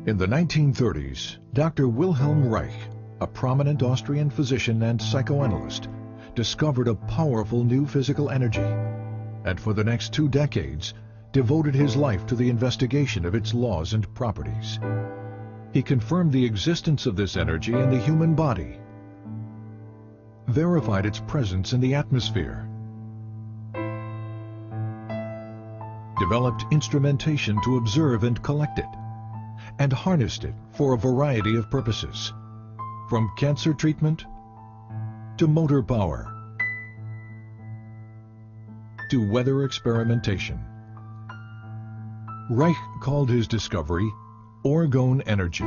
In the 1930s, Dr. Wilhelm Reich, a prominent Austrian physician and psychoanalyst, discovered a powerful new physical energy, and for the next 2 decades, devoted his life to the investigation of its laws and properties. He confirmed the existence of this energy in the human body, verified its presence in the atmosphere, developed instrumentation to observe and collect it, and harnessed it for a variety of purposes, from cancer treatment to motor power to weather experimentation. Reich called his discovery Orgone energy.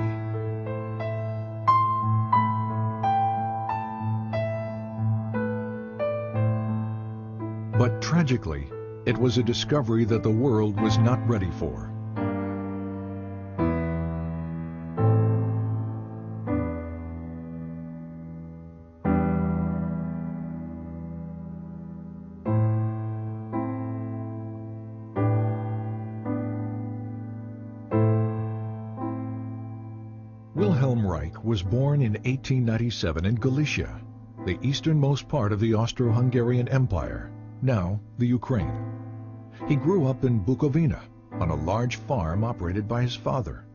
But tragically, it was a discovery that the world was not ready for. Wilhelm Reich was born in 1897 in Galicia, the easternmost part of the Austro-Hungarian Empire, now the Ukraine. He grew up in Bukovina on a large farm operated by his father.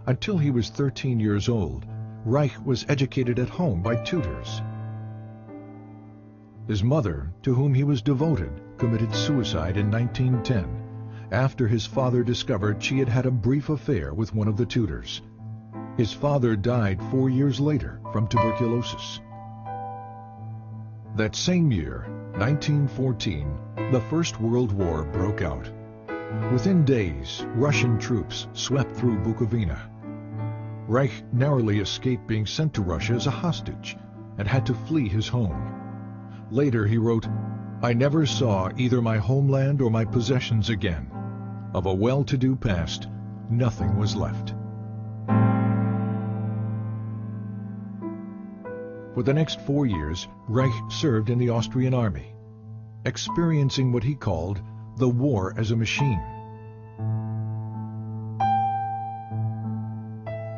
Until he was 13 years old, Reich was educated at home by tutors. His mother, to whom he was devoted, committed suicide in 1910 after his father discovered she had had a brief affair with one of the tutors. His father died 4 years later from tuberculosis. That same year, 1914, the First World War broke out. Within days, Russian troops swept through Bukovina. Reich narrowly escaped being sent to Russia as a hostage and had to flee his home. Later he wrote, "I never saw either my homeland or my possessions again. Of a well-to-do past, nothing was left." For the next 4 years, Reich served in the Austrian army, experiencing what he called the war as a machine.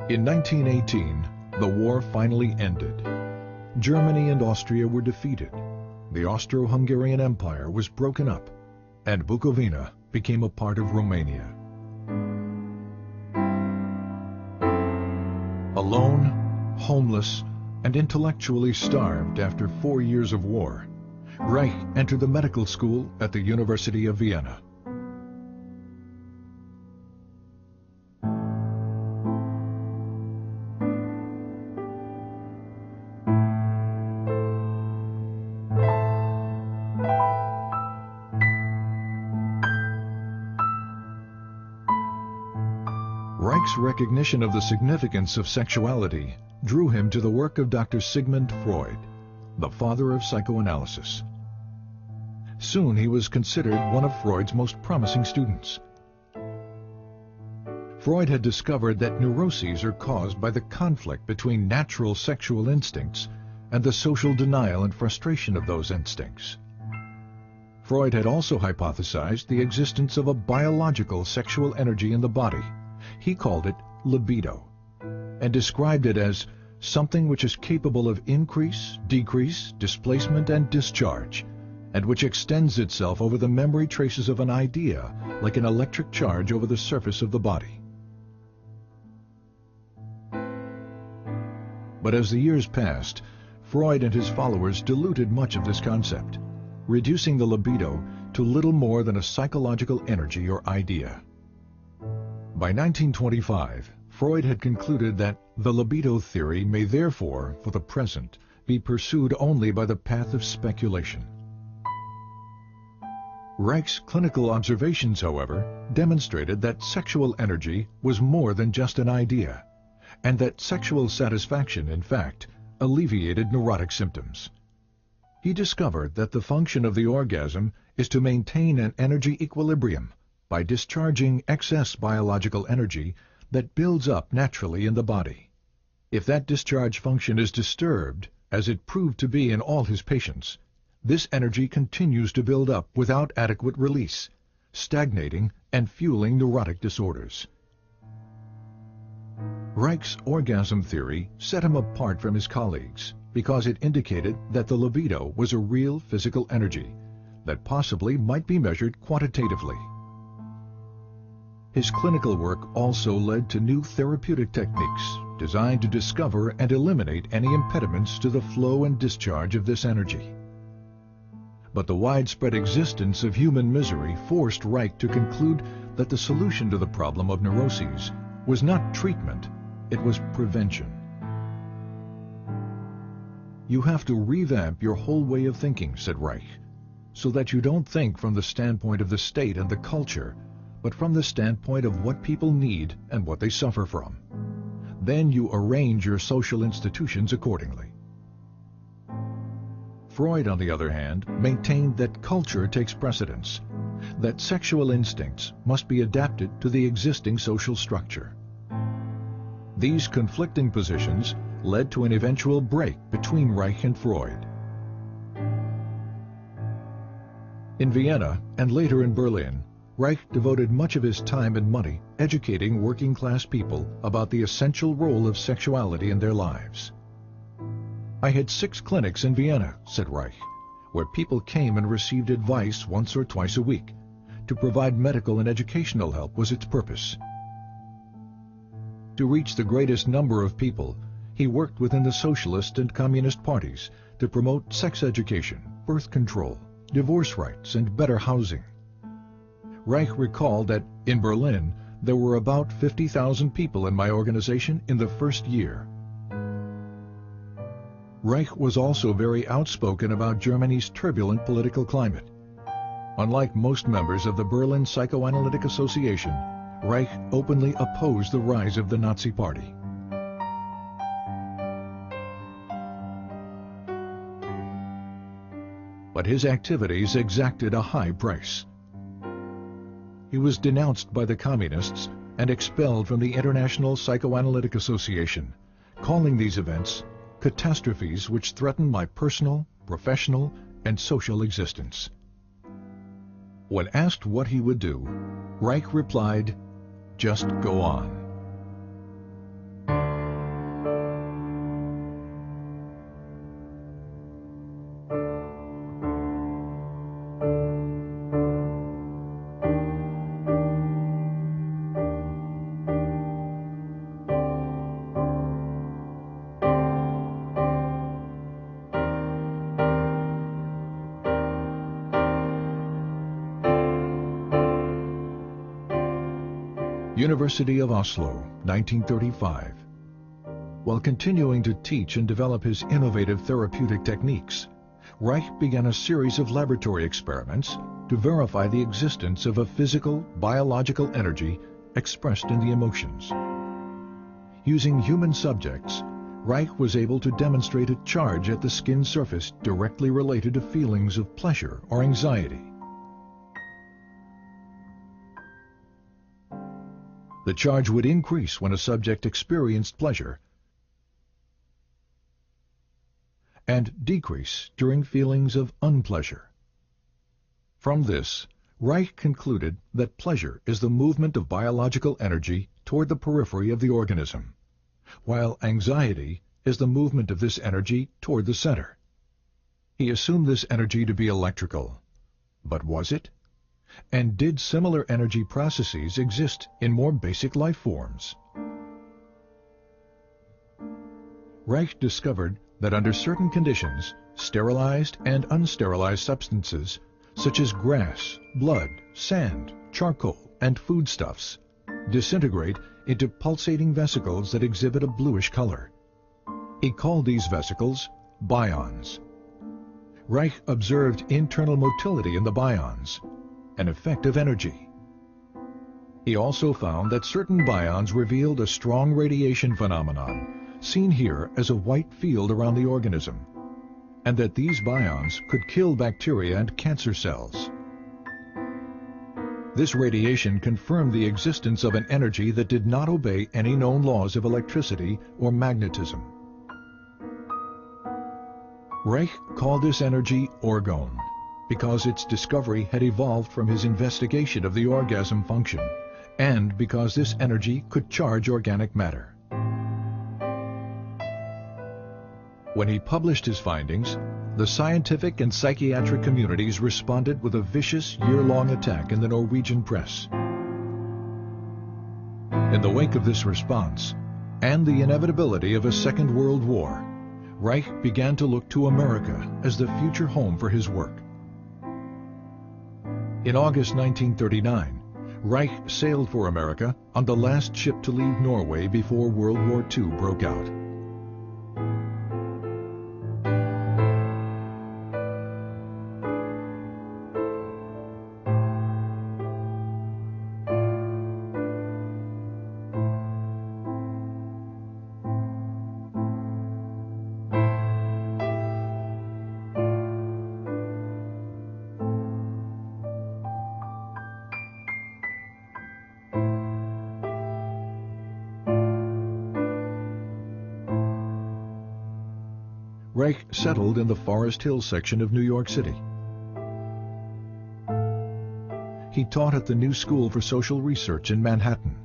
In 1918, the war finally ended. Germany and Austria were defeated. The Austro-Hungarian Empire was broken up, and Bukovina became a part of Romania. Alone, homeless, and intellectually starved after 4 years of war, Reich entered the medical school at the University of Vienna. Reich's recognition of the significance of sexuality drew him to the work of Dr. Sigmund Freud, the father of psychoanalysis. Soon he was considered one of Freud's most promising students. Freud had discovered that neuroses are caused by the conflict between natural sexual instincts and the social denial and frustration of those instincts. Freud had also hypothesized the existence of a biological sexual energy in the body. He called it libido, and described it as something which is capable of increase, decrease, displacement, and discharge, and which extends itself over the memory traces of an idea like an electric charge over the surface of the body. But as the years passed, Freud and his followers diluted much of this concept, reducing the libido to little more than a psychological energy or idea. By 1925, Freud had concluded that the libido theory may therefore, for the present, be pursued only by the path of speculation. Reich's clinical observations, however, demonstrated that sexual energy was more than just an idea, and that sexual satisfaction, in fact, alleviated neurotic symptoms. He discovered that the function of the orgasm is to maintain an energy equilibrium by discharging excess biological energy that builds up naturally in the body. If that discharge function is disturbed, as it proved to be in all his patients, this energy continues to build up without adequate release, stagnating and fueling neurotic disorders. Reich's orgasm theory set him apart from his colleagues because it indicated that the libido was a real physical energy that possibly might be measured quantitatively. His clinical work also led to new therapeutic techniques designed to discover and eliminate any impediments to the flow and discharge of this energy. But the widespread existence of human misery forced Reich to conclude that the solution to the problem of neuroses was not treatment, it was prevention. You have to revamp your whole way of thinking, said Reich, so that you don't think from the standpoint of the state and the culture, but from the standpoint of what people need and what they suffer from. Then you arrange your social institutions accordingly. Freud, on the other hand, maintained that culture takes precedence, that sexual instincts must be adapted to the existing social structure. These conflicting positions led to an eventual break between Reich and Freud. In Vienna and later in Berlin, Reich devoted much of his time and money educating working-class people about the essential role of sexuality in their lives. I had 6 clinics in Vienna, said Reich, where people came and received advice once or twice a week. To provide medical and educational help was its purpose. To reach the greatest number of people, he worked within the socialist and communist parties to promote sex education, birth control, divorce rights, and better housing. Reich recalled that in Berlin there were about 50,000 people in my organization in the first year. Reich was also very outspoken about Germany's turbulent political climate. Unlike most members of the Berlin Psychoanalytic Association, Reich openly opposed the rise of the Nazi Party. But his activities exacted a high price. He was denounced by the communists and expelled from the International Psychoanalytic Association, calling these events catastrophes which threaten my personal, professional, and social existence. When asked what he would do, Reich replied, "Just go on." University of Oslo, 1935. While continuing to teach and develop his innovative therapeutic techniques, Reich began a series of laboratory experiments to verify the existence of a physical, biological energy expressed in the emotions. Using human subjects, Reich was able to demonstrate a charge at the skin surface directly related to feelings of pleasure or anxiety. The charge would increase when a subject experienced pleasure and decrease during feelings of unpleasure. From this, Reich concluded that pleasure is the movement of biological energy toward the periphery of the organism, while anxiety is the movement of this energy toward the center. He assumed this energy to be electrical. But was it? And did similar energy processes exist in more basic life forms? Reich discovered that under certain conditions, sterilized and unsterilized substances, such as grass, blood, sand, charcoal, and foodstuffs, disintegrate into pulsating vesicles that exhibit a bluish color. He called these vesicles bions. Reich observed internal motility in the bions, an effect of energy. He also found that certain bions revealed a strong radiation phenomenon, seen here as a white field around the organism, and that these bions could kill bacteria and cancer cells. This radiation confirmed the existence of an energy that did not obey any known laws of electricity or magnetism. Reich called this energy Orgone, because its discovery had evolved from his investigation of the orgasm function, and because this energy could charge organic matter. When he published his findings, the scientific and psychiatric communities responded with a vicious year-long attack in the Norwegian press. In the wake of this response, and the inevitability of a Second World War, Reich began to look to America as the future home for his work. In August 1939, Reich sailed for America on the last ship to leave Norway before World War II broke out. Reich settled in the Forest Hill section of New York City. He taught at the New School for Social Research in Manhattan.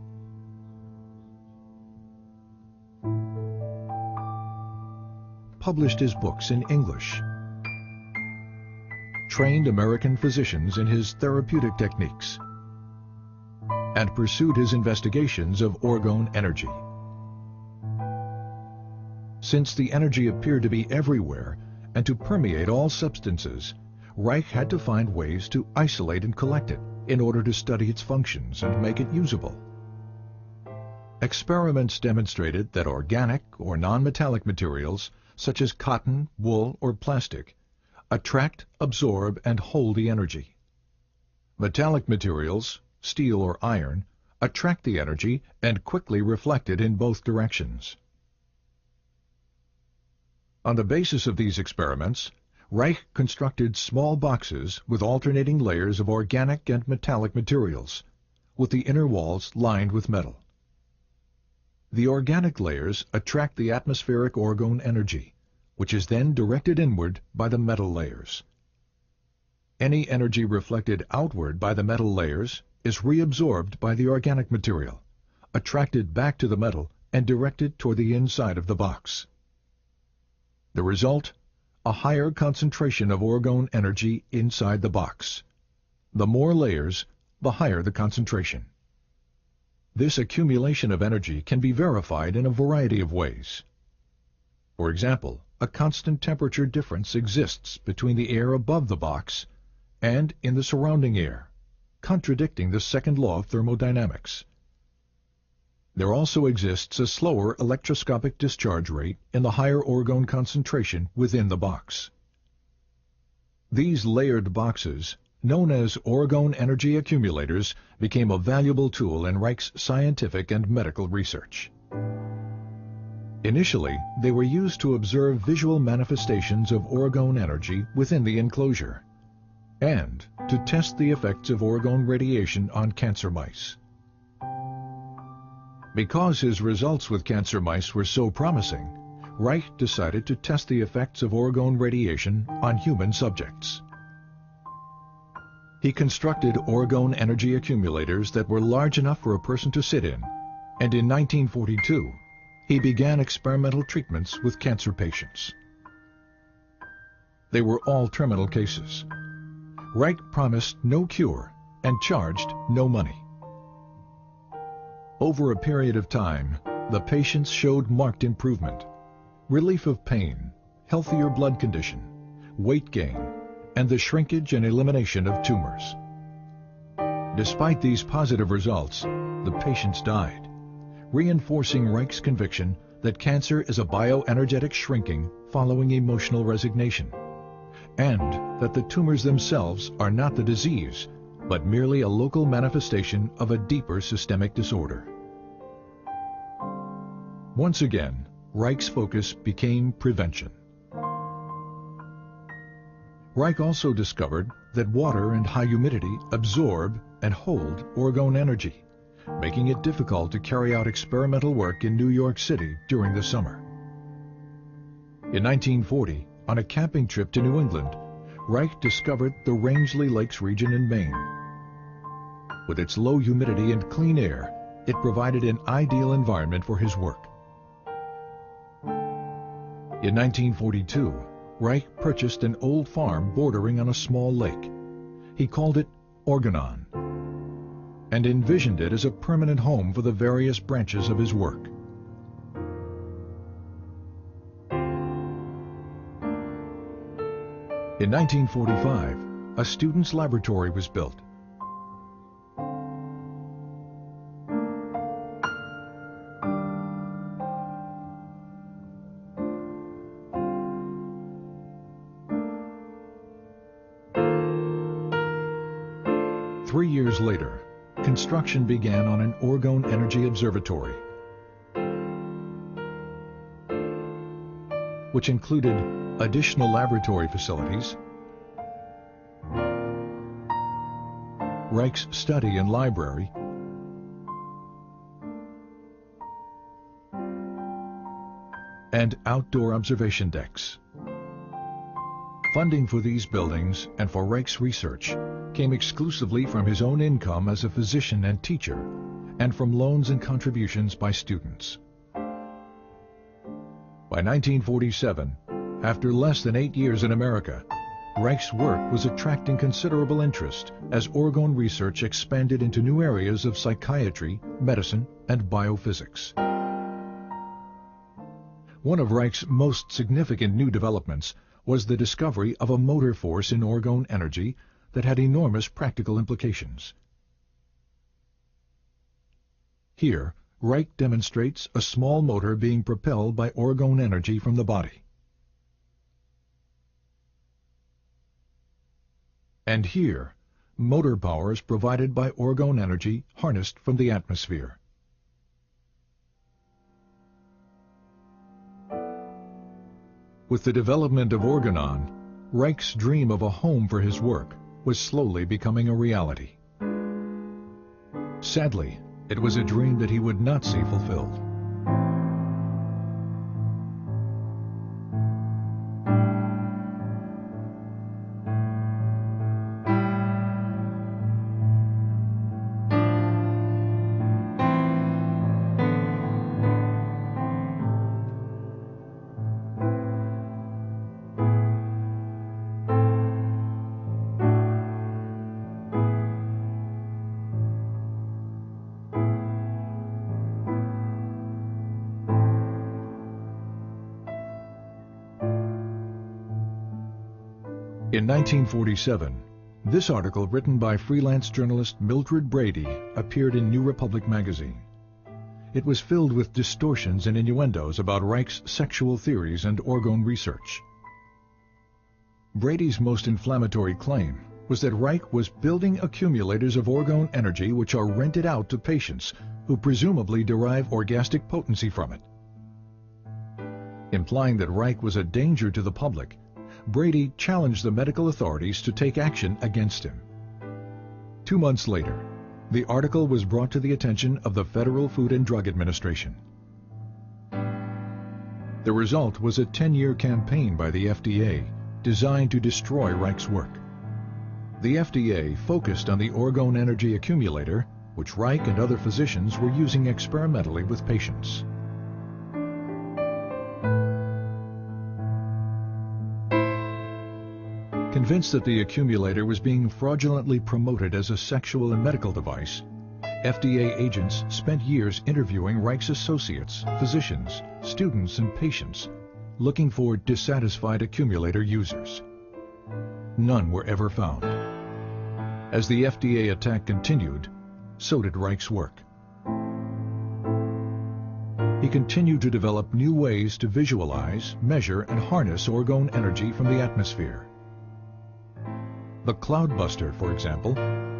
Published his books in English. Trained American physicians in his therapeutic techniques. And pursued his investigations of orgone energy. Since the energy appeared to be everywhere and to permeate all substances, Reich had to find ways to isolate and collect it in order to study its functions and make it usable. Experiments demonstrated that organic or non-metallic materials, such as cotton, wool, or plastic, attract, absorb, and hold the energy. Metallic materials, steel or iron, attract the energy and quickly reflect it in both directions. On the basis of these experiments, Reich constructed small boxes with alternating layers of organic and metallic materials, with the inner walls lined with metal. The organic layers attract the atmospheric orgone energy, which is then directed inward by the metal layers. Any energy reflected outward by the metal layers is reabsorbed by the organic material, attracted back to the metal and directed toward the inside of the box. The result, a higher concentration of orgone energy inside the box. The more layers, the higher the concentration. This accumulation of energy can be verified in a variety of ways. For example, a constant temperature difference exists between the air above the box and in the surrounding air, contradicting the second law of thermodynamics. There also exists a slower electroscopic discharge rate in the higher orgone concentration within the box. These layered boxes, known as orgone energy accumulators, became a valuable tool in Reich's scientific and medical research. Initially, they were used to observe visual manifestations of orgone energy within the enclosure, and to test the effects of orgone radiation on cancer mice. Because his results with cancer mice were so promising, Reich decided to test the effects of orgone radiation on human subjects. He constructed orgone energy accumulators that were large enough for a person to sit in, and in 1942, he began experimental treatments with cancer patients. They were all terminal cases. Reich promised no cure and charged no money. Over a period of time, the patients showed marked improvement, relief of pain, healthier blood condition, weight gain, and the shrinkage and elimination of tumors. Despite these positive results, the patients died, reinforcing Reich's conviction that cancer is a bioenergetic shrinking following emotional resignation, and that the tumors themselves are not the disease, but merely a local manifestation of a deeper systemic disorder. Once again, Reich's focus became prevention. Reich also discovered that water and high humidity absorb and hold orgone energy, making it difficult to carry out experimental work in New York City during the summer. In 1940, on a camping trip to New England, Reich discovered the Rangeley Lakes region in Maine. With its low humidity and clean air, it provided an ideal environment for his work. In 1942, Reich purchased an old farm bordering on a small lake. He called it Orgone and envisioned it as a permanent home for the various branches of his work. In 1945, a student's laboratory was built. Three years later, construction began on an Orgone energy observatory, which included additional laboratory facilities, Reich's study and library, and outdoor observation decks. Funding for these buildings and for Reich's research came exclusively from his own income as a physician and teacher, and from loans and contributions by students. By 1947, after less than 8 years in America, Reich's work was attracting considerable interest as Orgone research expanded into new areas of psychiatry, medicine, and biophysics. One of Reich's most significant new developments was the discovery of a motor force in Orgone energy that had enormous practical implications. Here, Reich demonstrates a small motor being propelled by Orgone energy from the body. And here, motor power is provided by Orgone energy harnessed from the atmosphere. With the development of Orgone, Reich's dream of a home for his work was slowly becoming a reality. Sadly, it was a dream that he would not see fulfilled. In 1947, this article written by freelance journalist Mildred Brady appeared in New Republic magazine. It was filled with distortions and innuendos about Reich's sexual theories and Orgone research. Brady's most inflammatory claim was that Reich was building accumulators of Orgone energy which are rented out to patients who presumably derive orgastic potency from it. Implying that Reich was a danger to the public, Brady challenged the medical authorities to take action against him. 2 months later, the article was brought to the attention of the Federal Food and Drug Administration. The result was a 10-year campaign by the FDA designed to destroy Reich's work. The FDA focused on the Orgone energy accumulator, which Reich and other physicians were using experimentally with patients. Convinced that the accumulator was being fraudulently promoted as a sexual and medical device, FDA agents spent years interviewing Reich's associates, physicians, students, and patients, looking for dissatisfied accumulator users. None were ever found. As the FDA attack continued, so did Reich's work. He continued to develop new ways to visualize, measure, and harness Orgone energy from the atmosphere. The cloudbuster, for example,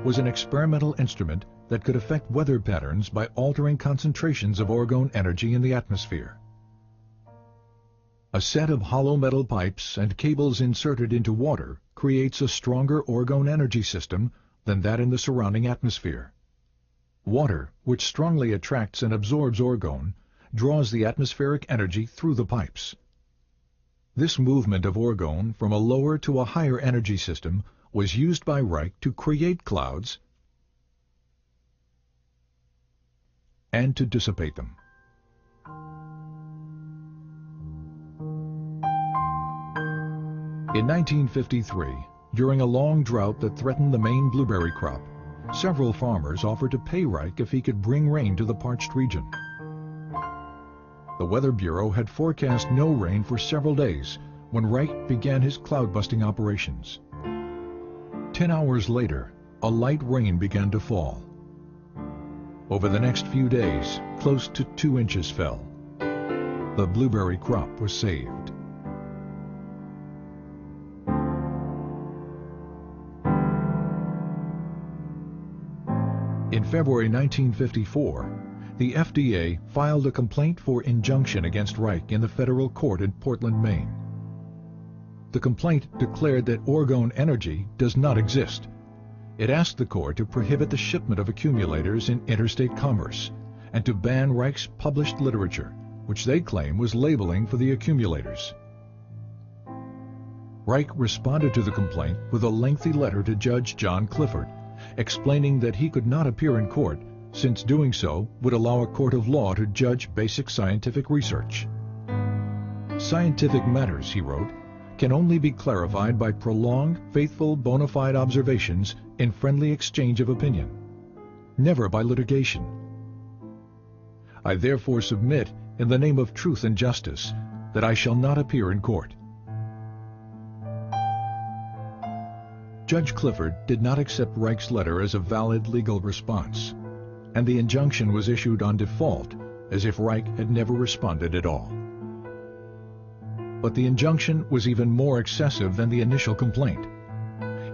was an experimental instrument that could affect weather patterns by altering concentrations of Orgone energy in the atmosphere. A set of hollow metal pipes and cables inserted into water creates a stronger Orgone energy system than that in the surrounding atmosphere. Water, which strongly attracts and absorbs Orgone, draws the atmospheric energy through the pipes. This movement of Orgone from a lower to a higher energy system was used by Reich to create clouds and to dissipate them. In 1953, during a long drought that threatened the Maine blueberry crop, several farmers offered to pay Reich if he could bring rain to the parched region. The Weather Bureau had forecast no rain for several days when Reich began his cloud-busting operations. 10 hours later, a light rain began to fall. Over the next few days, close to 2 inches fell. The blueberry crop was saved. In February 1954, the FDA filed a complaint for injunction against Reich in the federal court in Portland, Maine. The complaint declared that Orgone energy does not exist. It asked the court to prohibit the shipment of accumulators in interstate commerce and to ban Reich's published literature, which they claim was labeling for the accumulators. Reich responded to the complaint with a lengthy letter to Judge John Clifford, explaining that he could not appear in court since doing so would allow a court of law to judge basic scientific research. Scientific matters, he wrote, can only be clarified by prolonged, faithful, bona fide observations in friendly exchange of opinion, never by litigation. I therefore submit, in the name of truth and justice, that I shall not appear in court. Judge Clifford did not accept Reich's letter as a valid legal response, and the injunction was issued on default, as if Reich had never responded at all. But the injunction was even more excessive than the initial complaint.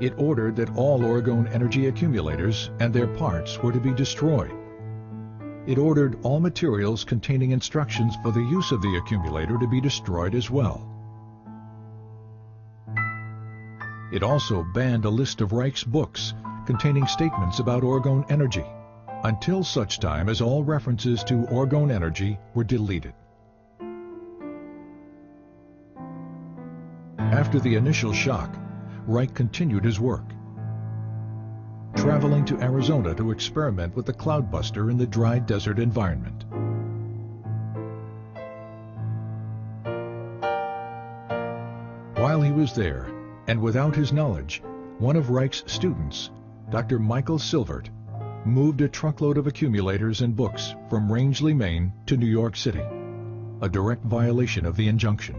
It ordered that all Orgone energy accumulators and their parts were to be destroyed. It ordered all materials containing instructions for the use of the accumulator to be destroyed as well. It also banned a list of Reich's books containing statements about Orgone energy, until such time as all references to Orgone energy were deleted. After the initial shock, Reich continued his work, traveling to Arizona to experiment with the cloudbuster in the dry desert environment. While he was there, and without his knowledge, one of Reich's students, Dr. Michael Silvert, moved a truckload of accumulators and books from Rangeley, Maine to New York City, a direct violation of the injunction.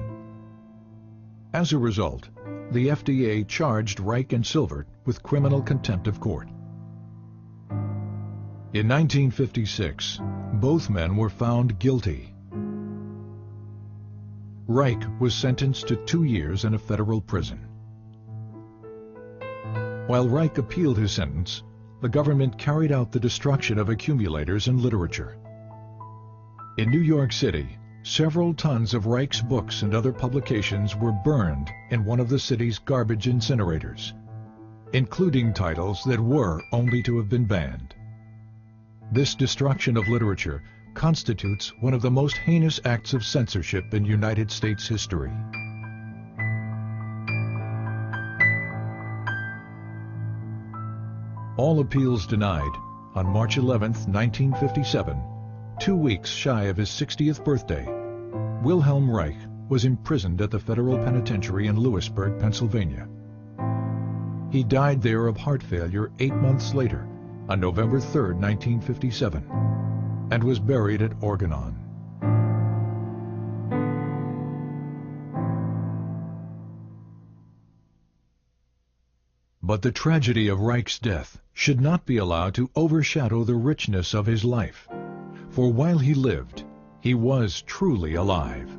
As a result, the FDA charged Reich and Silvert with criminal contempt of court. In 1956, both men were found guilty. Reich was sentenced to 2 years in a federal prison. While Reich appealed his sentence, the government carried out the destruction of accumulators and literature. In New York City, several tons of Reich's books and other publications were burned in one of the city's garbage incinerators, including titles that were only to have been banned. This destruction of literature constitutes one of the most heinous acts of censorship in United States history. All appeals denied, on March 11, 1957, 2 weeks shy of his 60th birthday, Wilhelm Reich was imprisoned at the federal penitentiary in Lewisburg, Pennsylvania. He died there of heart failure 8 months later, on November 3, 1957, and was buried at Orgone. But the tragedy of Reich's death should not be allowed to overshadow the richness of his life, for while he lived, he was truly alive.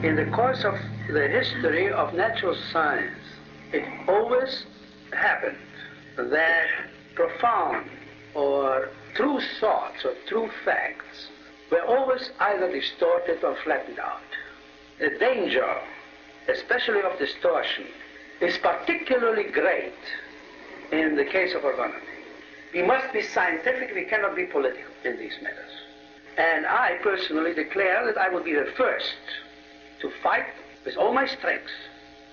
In the course of the history of natural science, it always happened that profound or true thoughts or true facts were always either distorted or flattened out. The danger, especially of distortion, is particularly great in the case of orgonomy. We must be scientific, we cannot be political in these matters. And I personally declare that I will be the first to fight with all my strength,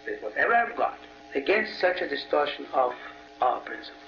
with whatever I've got, against such a distortion of our principles.